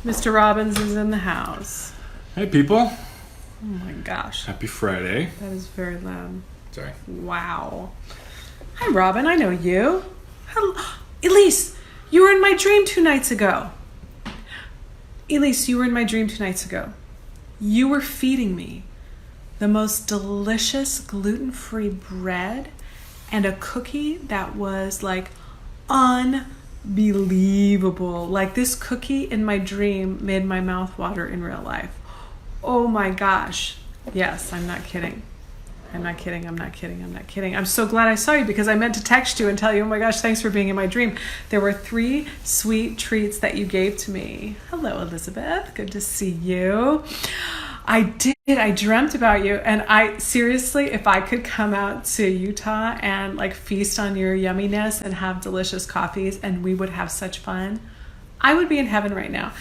Mr. Robbins is in the house. Hey, people. Oh my gosh. Happy Friday. That is very loud. Sorry. Wow. Hi, Robin. I know you. Hello. Elise, you were in my dream 2 nights ago. Elise, you were in my dream 2 nights ago. You were feeding me the most delicious gluten-free bread and a cookie that was like unbelievable. Like this cookie in my dream made my mouth water in real life. Oh my gosh. Yes, I'm not kidding. I'm not kidding. I'm so glad I saw you because I meant to text you and tell you, oh my gosh, thanks for being in my dream. There were 3 sweet treats that you gave to me. Hello, Elizabeth. Good to see you. I did. I dreamt about you. And I seriously, if I could come out to Utah and like feast on your yumminess and have delicious coffees and we would have such fun, I would be in heaven right now.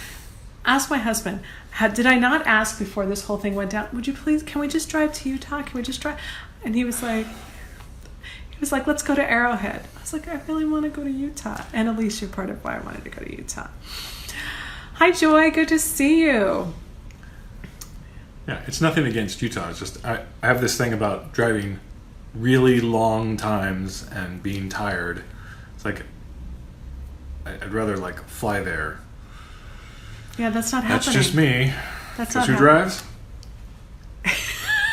Ask my husband, did I not ask before this whole thing went down, would you please, can we just drive to Utah? Can we just drive? And he was like, let's go to Arrowhead. I was like, I really want to go to Utah. And Elise, you're part of why I wanted to go to Utah. Hi, Joy. Good to see you. Yeah, it's nothing against Utah. It's just I have this thing about driving really long times and being tired. It's like I'd rather like fly there. Yeah, that's not happening. That's just me. That's not who drives?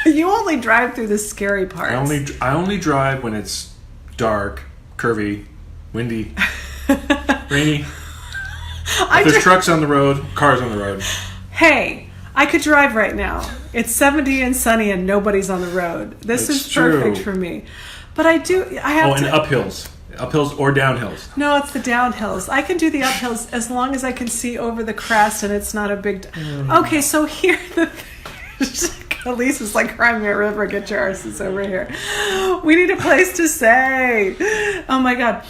You only drive through the scary parts. I only drive when it's dark, curvy, windy, rainy. If there's trucks on the road, cars on the road. Hey, I could drive right now. It's 70 and sunny and nobody's on the road. This is perfect for me. But I have and uphills. Uphills or downhills? No, it's the downhills. I can do the uphills as long as I can see over the crest and it's not a big... Okay, so here Elise is like, cry me a river, get your arses over here. We need a place to stay. Oh my God.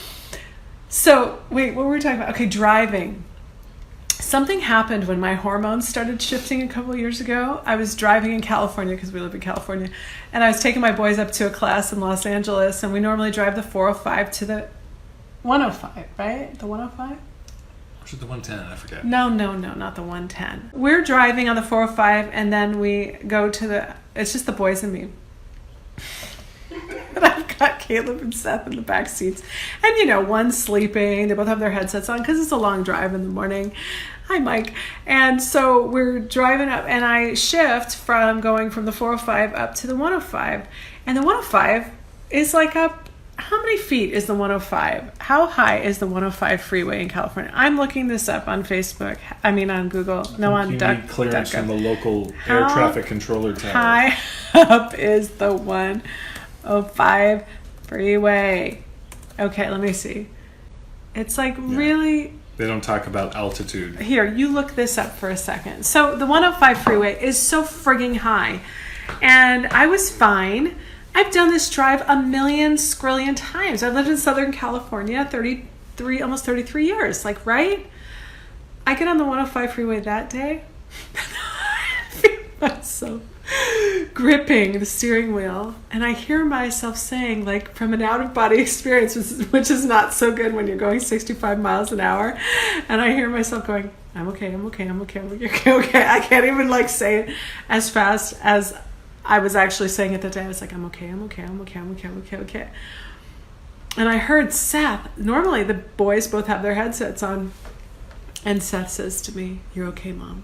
So, wait, what were we talking about? Okay, driving. Something happened when my hormones started shifting a couple of years ago. I was driving in California because we live in California, and I was taking my boys up to a class in Los Angeles, and we normally drive the 405 to the 105, right? The 105? Or is it the 110? I forget. No, not the 110. We're driving on the 405, and then we go to it's just the boys and me. And I've got Caleb and Seth in the back seats. And, one's sleeping. They both have their headsets on because it's a long drive in the morning. Hi, Mike. And so we're driving up, and I shift from going from the 405 up to the 105. And the 105 is like up. How many feet is the 105? How high is the 105 freeway in California? I'm looking this up on Facebook. On Google. No, on Duck. You need clearance from the local air traffic controller tower. High up is the 105 freeway. Okay, let me see. It's like really... They don't talk about altitude. Here, you look this up for a second. So the 105 freeway is so frigging high. And I was fine. I've done this drive a million skrillion times. I've lived in Southern California almost 33 years. Like, right? I get on the 105 freeway that day. I feel myself gripping the steering wheel, and I hear myself saying, like, from an out-of-body experience, which is not so good when you're going 65 miles an hour, and I hear myself going, I'm okay. I can't even like say it as fast as I was actually saying it that day. I was like, I'm okay. And I heard Seth. Normally the boys both have their headsets on, and Seth says to me, "You're okay, Mom."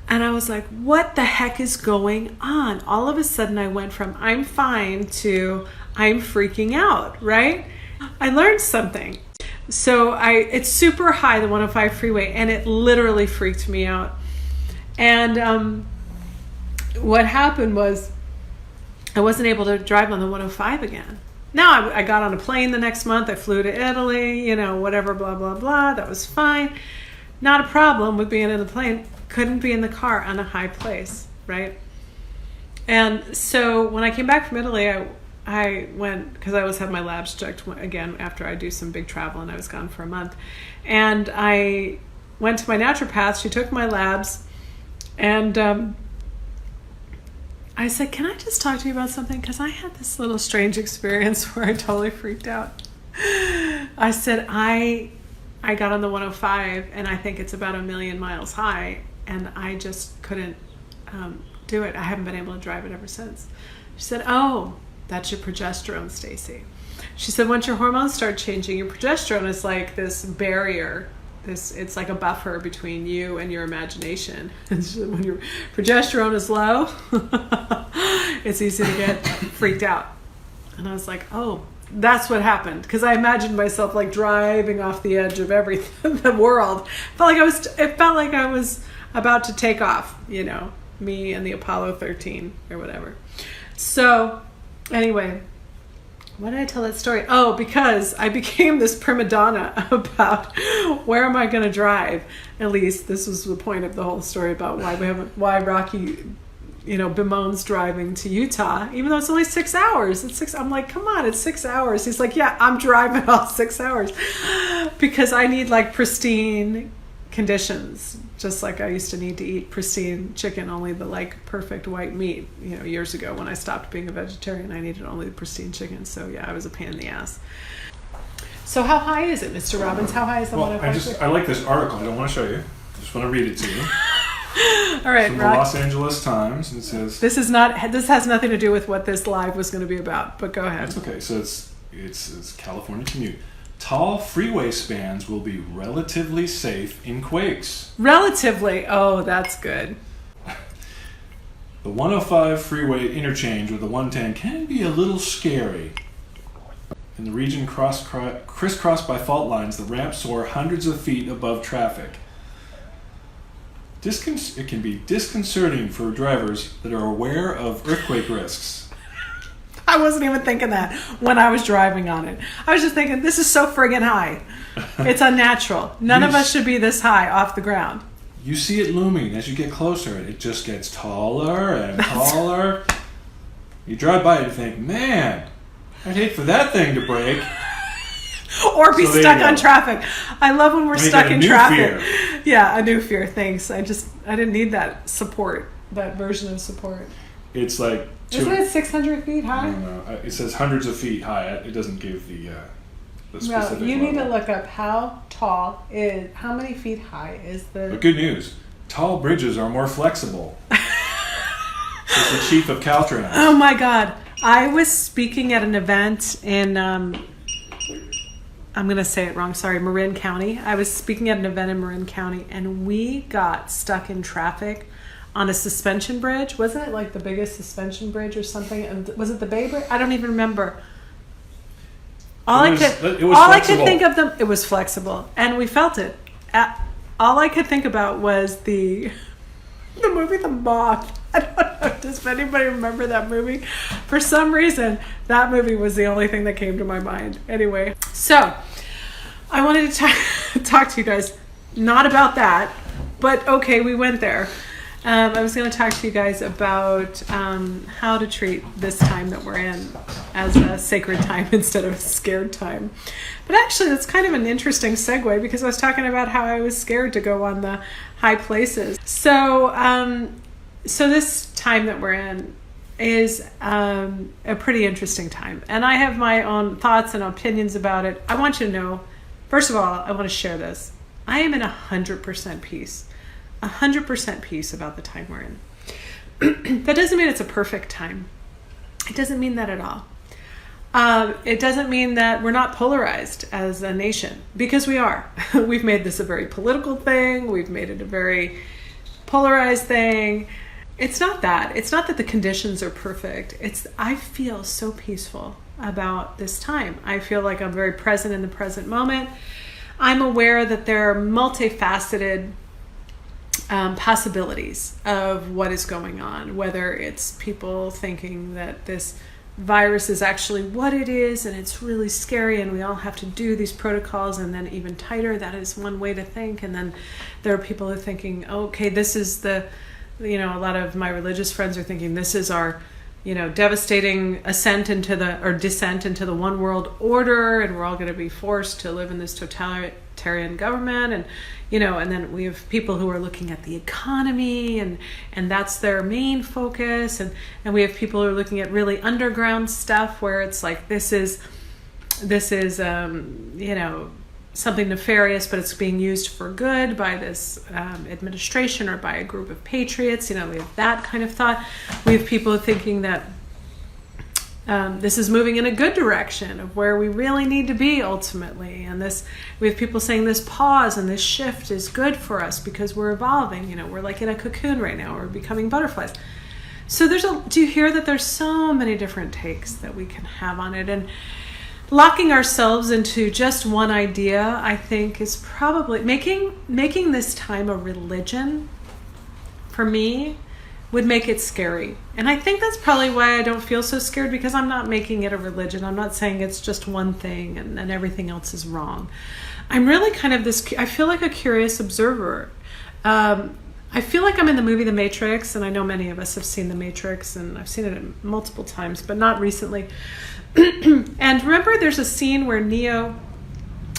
And I was like, what the heck is going on? All of a sudden I went from I'm fine to I'm freaking out, right? I learned something. So it's super high, the 105 freeway, and it literally freaked me out. And what happened was I wasn't able to drive on the 105 again. Now I got on a plane the next month. I flew to Italy, whatever, blah, blah, blah. That was fine. Not a problem with being in the plane. Couldn't be in the car on a high place, right? And so when I came back from Italy, I went, because I always have my labs checked again after I do some big travel, and I was gone for a month. And I went to my naturopath. She took my labs, and I said, can I just talk to you about something? Because I had this little strange experience where I totally freaked out. I said, I got on the 105, and I think it's about 1,000,000 miles high, and I just couldn't do it. I haven't been able to drive it ever since. She said, "Oh, that's your progesterone, Stacey." She said, "Once your hormones start changing, your progesterone is like this barrier. It's like a buffer between you and your imagination. And so when your progesterone is low, it's easy to get freaked out." And I was like, "Oh, that's what happened." Because I imagined myself like driving off the edge of everything, the world. It felt like I was about to take off, me and the Apollo 13 or whatever. So anyway, why did I tell that story? Oh, because I became this prima donna about where am I going to drive. At least this was the point of the whole story about why Rocky, bemoans driving to Utah, even though it's only 6 hours. I'm like, come on, it's 6 hours. He's like, yeah, I'm driving all 6 hours because I need like pristine conditions, just like I used to need to eat pristine chicken, only the like perfect white meat. Years ago when I stopped being a vegetarian, I needed only the pristine chicken. So yeah, I was a pain in the ass. So how high is it, Mr. Robbins? How high is the one? I like this article. I don't want to show you. I just want to read it to you. All right, from the Los Angeles Times. It says this has nothing to do with what this live was going to be about. But go ahead. That's okay. So it's California commute. Tall freeway spans will be relatively safe in quakes. Relatively? Oh, that's good. The 105 freeway interchange with the 110 can be a little scary. In the region crisscrossed by fault lines, the ramps soar hundreds of feet above traffic. It can be disconcerting for drivers that are aware of earthquake risks. I wasn't even thinking that when I was driving on it. I was just thinking, this is so friggin' high. It's unnatural. None of us should be this high off the ground. You see it looming as you get closer, and it just gets taller and taller. You drive by it and think, man, I'd hate for that thing to break. Or be stuck on traffic. I love when we're stuck in traffic. Fear. Yeah, a new fear. Thanks. I didn't need that support, that version of support. It's like... Isn't it 600 feet high? No. It says hundreds of feet high. It doesn't give the specific Well, you level. need to look up how many feet high is the... But good news. Tall bridges are more flexible. It's the chief of Caltrans. Oh my God. I was speaking at an event in... I'm going to say it wrong. Sorry, Marin County. I was speaking at an event in Marin County, and we got stuck in traffic on a suspension bridge. Wasn't it like the biggest suspension bridge or something? And was it the Bay Bridge? I don't even remember. I could think of them. It was flexible, and we felt it. All I could think about was the movie The Moth. I don't know. Does anybody remember that movie? For some reason, that movie was the only thing that came to my mind. Anyway, so I wanted to talk to you guys, not about that, but okay, we went there. I was going to talk to you guys about how to treat this time that we're in as a sacred time instead of a scared time. But actually, that's kind of an interesting segue because I was talking about how I was scared to go on the high places. So this time that we're in is a pretty interesting time. And I have my own thoughts and opinions about it. I want you to know, first of all, I want to share this. I am in 100% peace. 100% peace about the time we're in. That doesn't mean it's a perfect time. It doesn't mean that at all. It doesn't mean that we're not polarized as a nation, because we are. We've made this a very political thing. We've made it a very polarized thing. It's not that. It's not that the conditions are perfect. I feel so peaceful about this time. I feel like I'm very present in the present moment. I'm aware that there are multifaceted possibilities of what is going on, whether it's people thinking that this virus is actually what it is and it's really scary and we all have to do these protocols, and then even tighter. That is one way to think. And then there are people who are thinking, okay, this is a lot of my religious friends are thinking this is our devastating descent into the one world order, and we're all going to be forced to live in this totalitarian government. And and then we have people who are looking at the economy, and that's their main focus. And we have people who are looking at really underground stuff where it's like, this is something nefarious, but it's being used for good by this administration or by a group of patriots. We have that kind of thought. We have people thinking that this is moving in a good direction of where we really need to be ultimately. And we have people saying this pause and this shift is good for us because we're evolving. We're like in a cocoon right now. We're becoming butterflies. So do you hear that there's so many different takes that we can have on it? And locking ourselves into just one idea, I think, is probably making this time a religion, for me, would make it scary. And I think that's probably why I don't feel so scared, because I'm not making it a religion. I'm not saying it's just one thing and everything else is wrong. I'm really kind of I feel like a curious observer. I feel like I'm in the movie The Matrix, and I know many of us have seen The Matrix, and I've seen it multiple times, but not recently. And remember, there's a scene where Neo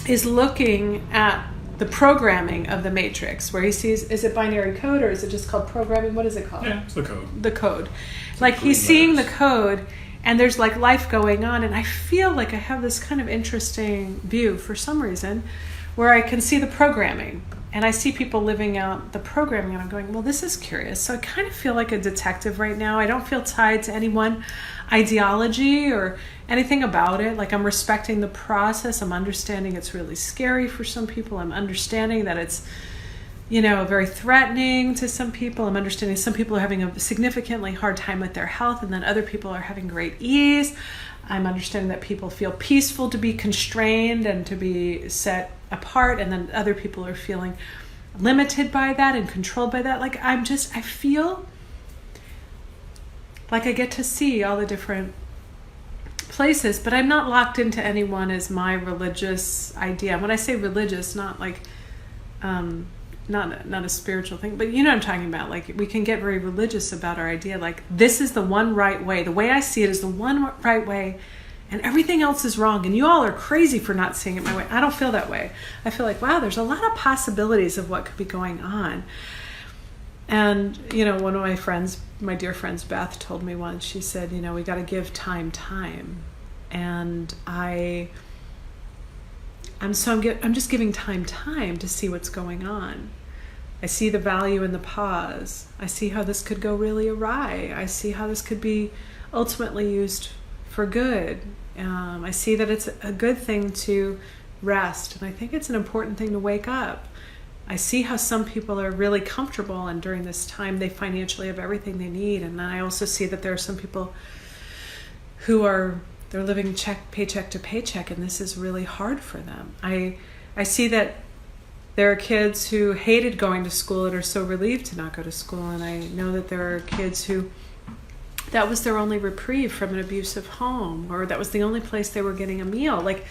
is looking at the programming of the Matrix, where he sees, is it binary code or is it just called programming? What is it called? Yeah, it's the code. The code. Like he's seeing the code, and there's like life going on, and I feel like I have this kind of interesting view for some reason where I can see the programming and I see people living out the programming, and I'm going, well, this is curious. So I kind of feel like a detective right now. I don't feel tied to any one ideology or anything about it. Like, I'm respecting the process. I'm understanding it's really scary for some people. I'm understanding that it's, very threatening to some people. I'm understanding some people are having a significantly hard time with their health, and then other people are having great ease. I'm understanding that people feel peaceful to be constrained and to be set apart, and then other people are feeling limited by that and controlled by that. Like, I feel like I get to see all the different places, but I'm not locked into any one as my religious idea. When I say religious, not like not a spiritual thing, but you know what I'm talking about. Like, we can get very religious about our idea, like this is the one right way. The way I see it is the one right way, and everything else is wrong, and you all are crazy for not seeing it my way. I don't feel that way. I feel like, wow, there's a lot of possibilities of what could be going on. And one of my friends, my dear friends, Beth, told me once, she said, we got to give time. And I'm just giving time to see what's going on. I see the value in the pause. I see how this could go really awry. I see how this could be ultimately used for good. I see that it's a good thing to rest, and I think it's an important thing to wake up. I see how some people are really comfortable, and during this time they financially have everything they need. And then I also see that there are some people who they're living paycheck to paycheck, and this is really hard for them. I see that there are kids who hated going to school and are so relieved to not go to school, and I know that there are kids who that was their only reprieve from an abusive home, or that was the only place they were getting a meal. Like,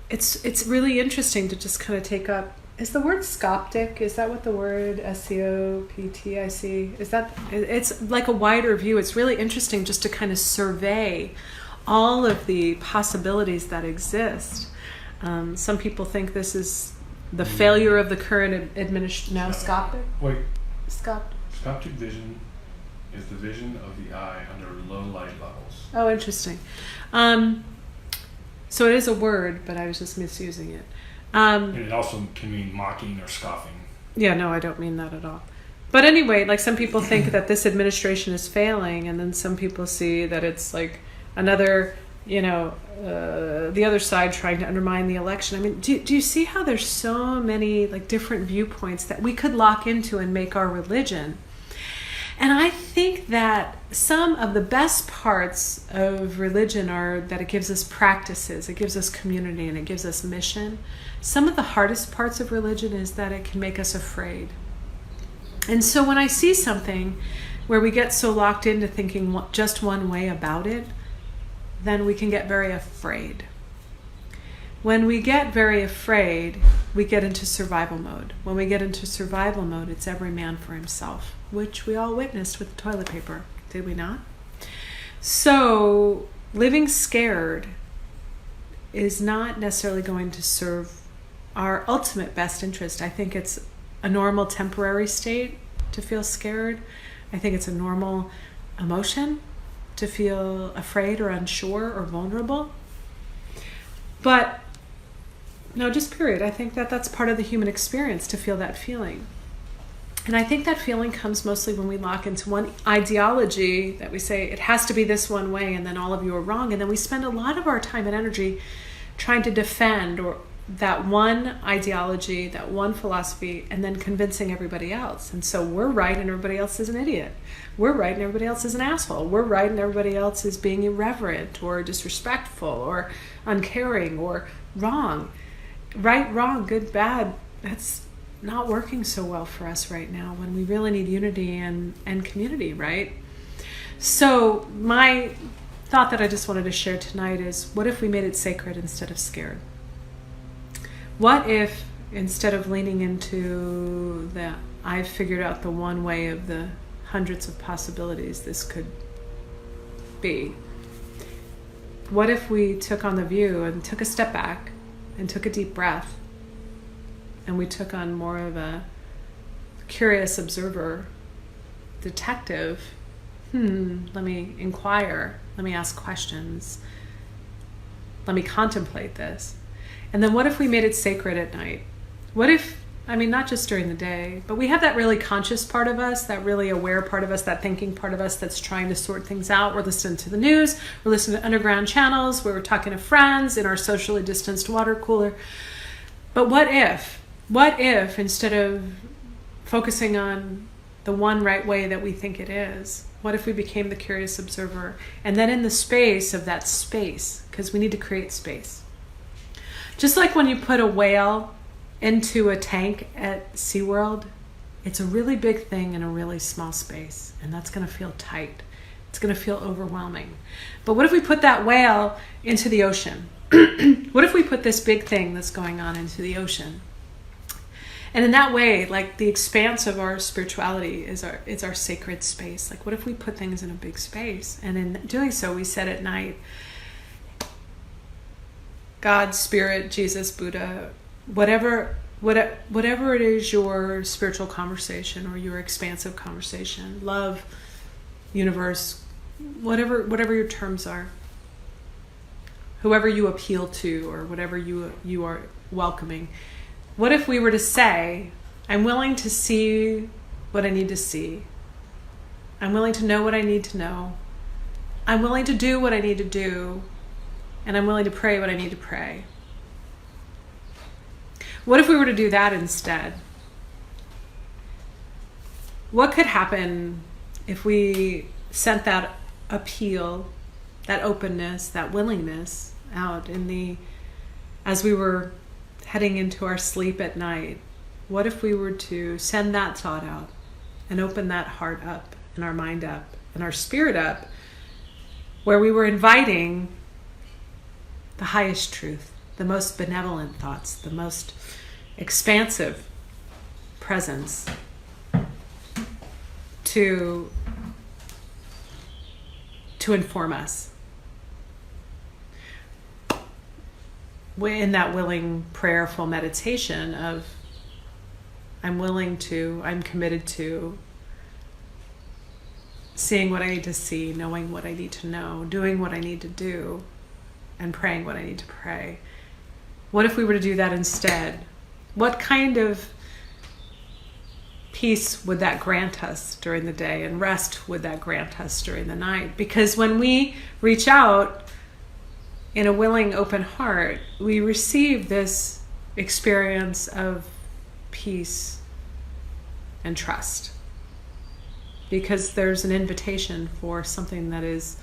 it's really interesting to just kind of take up. Is the word scoptic? Is that what the word SCOPTIC? Is that? It's like a wider view. It's really interesting just to kind of survey all of the possibilities that exist. Some people think this is the failure of the current administration. No, scoptic. Wait. Scoptic vision is the vision of the eye under low light levels. Oh, interesting. So it is a word, but I was just misusing it. And it also can mean mocking or scoffing. Yeah, no, I don't mean that at all. But anyway, like, some people think that this administration is failing, and then some people see that it's like another, the other side trying to undermine the election. I mean, do you see how there's so many like different viewpoints that we could lock into and make our religion? And I think that some of the best parts of religion are that it gives us practices, it gives us community, and it gives us mission. Some of the hardest parts of religion is that it can make us afraid. And so when I see something where we get so locked into thinking just one way about it, then we can get very afraid. When we get very afraid, we get into survival mode. When we get into survival mode, it's every man for himself, which we all witnessed with the toilet paper, did we not? So living scared is not necessarily going to serve our ultimate best interest. I think it's a normal temporary state to feel scared. I think it's a normal emotion to feel afraid or unsure or vulnerable. But No, just period. I think that that's part of the human experience, to feel that feeling. And I think that feeling comes mostly when we lock into one ideology that we say it has to be this one way and then all of you are wrong. And then we spend a lot of our time and energy trying to defend or that one ideology, that one philosophy, and then convincing everybody else. And so we're right and everybody else is an idiot. We're right and everybody else is an asshole. We're right and everybody else is being irreverent or disrespectful or uncaring or wrong. Right, wrong, good, bad. That's not working so well for us right now when we really need unity and community, right? So my thought that I just wanted to share tonight is, what if we made it sacred instead of scared? What if, instead of leaning into the I've figured out the one way of the hundreds of possibilities this could be, what if we took on the view and took a step back and took a deep breath, and we took on more of a curious observer, detective, let me inquire, let me ask questions, let me contemplate this. And then what if we made it sacred at night? What if, not just during the day, but we have that really conscious part of us, that really aware part of us, that thinking part of us that's trying to sort things out. We're listening to the news, we're listening to underground channels, we're talking to friends in our socially distanced water cooler. But what if instead of focusing on the one right way that we think it is, what if we became the curious observer? And then in the space of that space, because we need to create space. Just like when you put a whale into a tank at SeaWorld, it's a really big thing in a really small space, and that's going to feel tight. It's going to feel overwhelming. But what if we put that whale into the ocean? What if we put this big thing that's going on into the ocean? And in that way, like the expanse of our spirituality is our sacred space. Like, what if we put things in a big space? And in doing so, we said at night, God, Spirit, Jesus, Buddha, whatever it is, your spiritual conversation or your expansive conversation, love, universe, whatever your terms are, whoever you appeal to or whatever you are welcoming. What if we were to say, I'm willing to see what I need to see. I'm willing to know what I need to know. I'm willing to do what I need to do. And I'm willing to pray what I need to pray. What if we were to do that instead? What could happen if we sent that appeal, that openness, that willingness out as we were heading into our sleep at night? What if we were to send that thought out and open that heart up and our mind up and our spirit up, where we were inviting the highest truth, the most benevolent thoughts, the most expansive presence to inform us in that willing, prayerful meditation of I'm committed to seeing what I need to see, knowing what I need to know, doing what I need to do, and praying what I need to pray. What if we were to do that instead? What kind of peace would that grant us during the day, and rest would that grant us during the night? Because when we reach out in a willing, open heart, we receive this experience of peace and trust. Because there's an invitation for something that is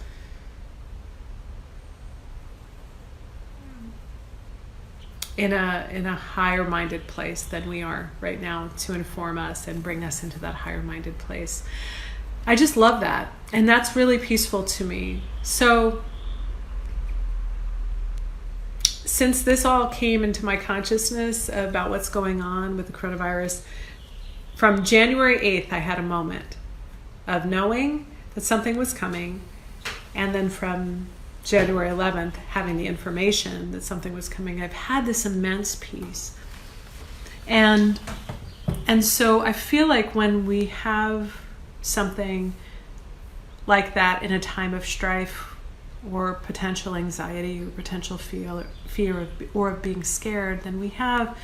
in a higher minded place than we are right now, to inform us and bring us into that higher minded place. I just love that. And that's really peaceful to me. So since this all came into my consciousness about what's going on with the coronavirus, from January 8th, I had a moment of knowing that something was coming. And then from January 11th, having the information that something was coming, I've had this immense peace. And so I feel like when we have something like that in a time of strife, or potential anxiety or potential fear of being scared, then we have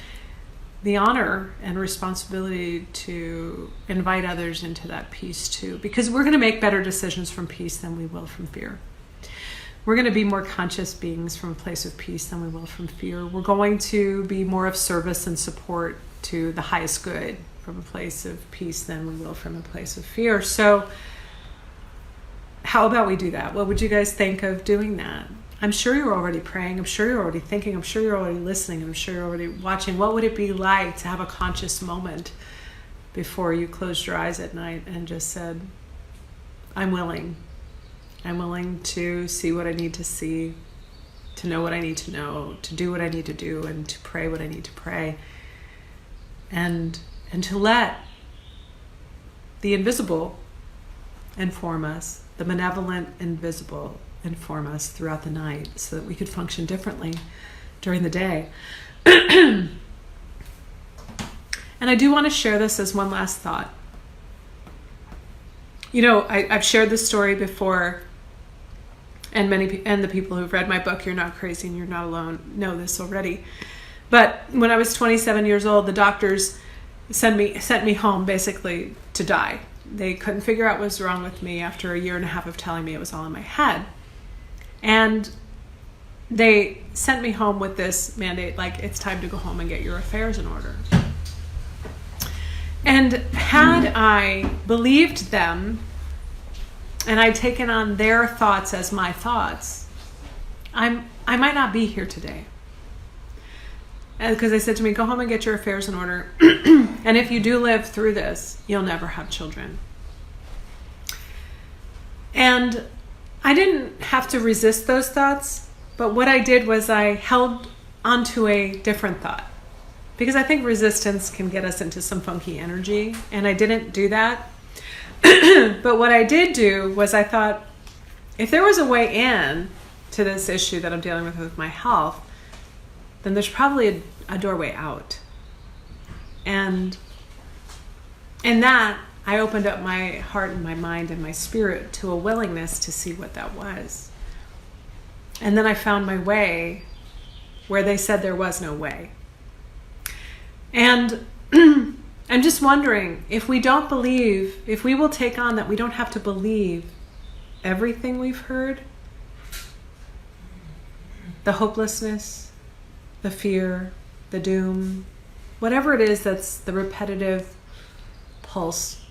the honor and responsibility to invite others into that peace too, because we're going to make better decisions from peace than we will from fear. We're going to be more conscious beings from a place of peace than we will from fear. We're going to be more of service and support to the highest good from a place of peace than we will from a place of fear. So how about we do that? What would you guys think of doing that? I'm sure you're already praying. I'm sure you're already thinking. I'm sure you're already listening. I'm sure you're already watching. What would it be like to have a conscious moment before you closed your eyes at night and just said, I'm willing. I'm willing to see what I need to see, to know what I need to know, to do what I need to do, and to pray what I need to pray. And to let the invisible inform us, the benevolent invisible inform us throughout the night so that we could function differently during the day. And I do want to share this as one last thought. You know, I've shared this story before, and the people who've read my book, You're Not Crazy and You're Not Alone, know this already. But when I was 27 years old, the doctors sent me home basically to die. They couldn't figure out what was wrong with me after a year and a half of telling me it was all in my head. And they sent me home with this mandate, like, it's time to go home and get your affairs in order. And had I believed them and I'd taken on their thoughts as my thoughts, I might not be here today. Because they said to me, go home and get your affairs in order. And if you do live through this, you'll never have children. And I didn't have to resist those thoughts, but what I did was I held onto a different thought. Because I think resistance can get us into some funky energy, and I didn't do that. But what I did do was I thought, if there was a way in to this issue that I'm dealing with my health, then there's probably a doorway out. And in that, I opened up my heart and my mind and my spirit to a willingness to see what that was. And then I found my way where they said there was no way. And I'm just wondering, if we don't believe, if we will take on that we don't have to believe everything we've heard, the hopelessness, the fear, the doom, whatever it is that's the repetitive pulse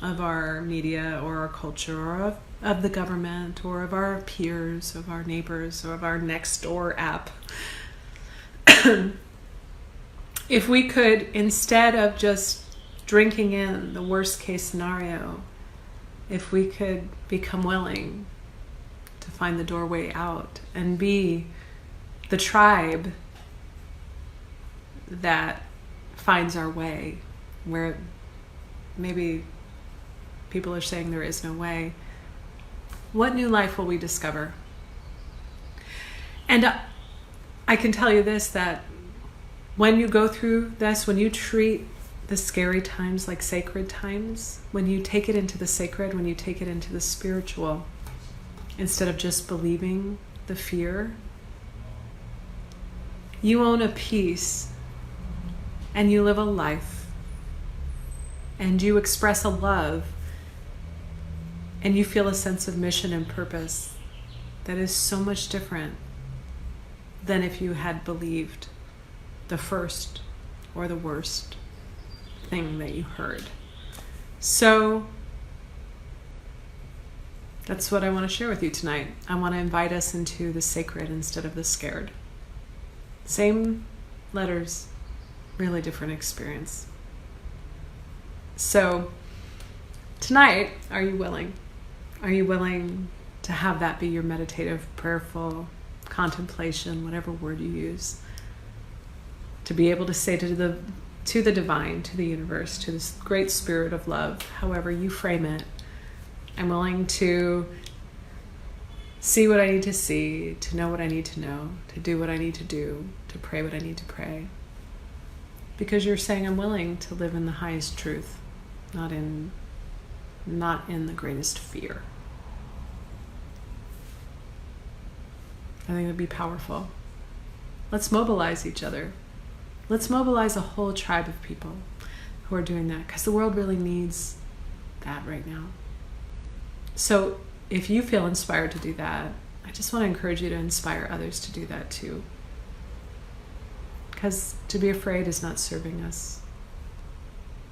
of our media or our culture or of the government or of our peers, of our neighbors, or of our next door app. If we could, instead of just drinking in the worst case scenario, if we could become willing to find the doorway out and be the tribe that finds our way, where maybe people are saying there is no way, what new life will we discover? And I can tell you this, that when you go through this, when you treat the scary times like sacred times, when you take it into the sacred, when you take it into the spiritual, instead of just believing the fear, you own a peace and you live a life and you express a love and you feel a sense of mission and purpose that is so much different than if you had believed the first or the worst thing that you heard. So that's what I want to share with you tonight. I want to invite us into the sacred instead of the scared. Same letters, really different experience. So tonight, are you willing? Are you willing to have that be your meditative, prayerful contemplation, whatever word you use, to be able to say to the divine, to the universe, to this great spirit of love, however you frame it, I'm willing to see what I need to see, to know what I need to know, to do what I need to do, to pray what I need to pray. Because you're saying I'm willing to live in the highest truth, not in the greatest fear. I think it'd be powerful. Let's mobilize each other. Let's mobilize a whole tribe of people who are doing that, because the world really needs that right now. So if you feel inspired to do that, I just want to encourage you to inspire others to do that too. Because to be afraid is not serving us.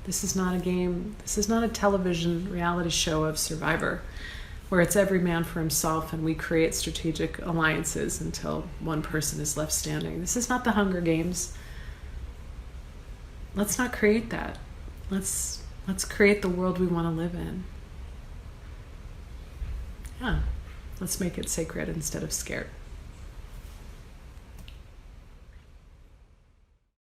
This is not a game. This is not a television reality show of Survivor, where it's every man for himself and we create strategic alliances until one person is left standing. This is not the Hunger Games. Let's not create that. Let's create the world we want to live in. Yeah. Let's make it sacred instead of scared.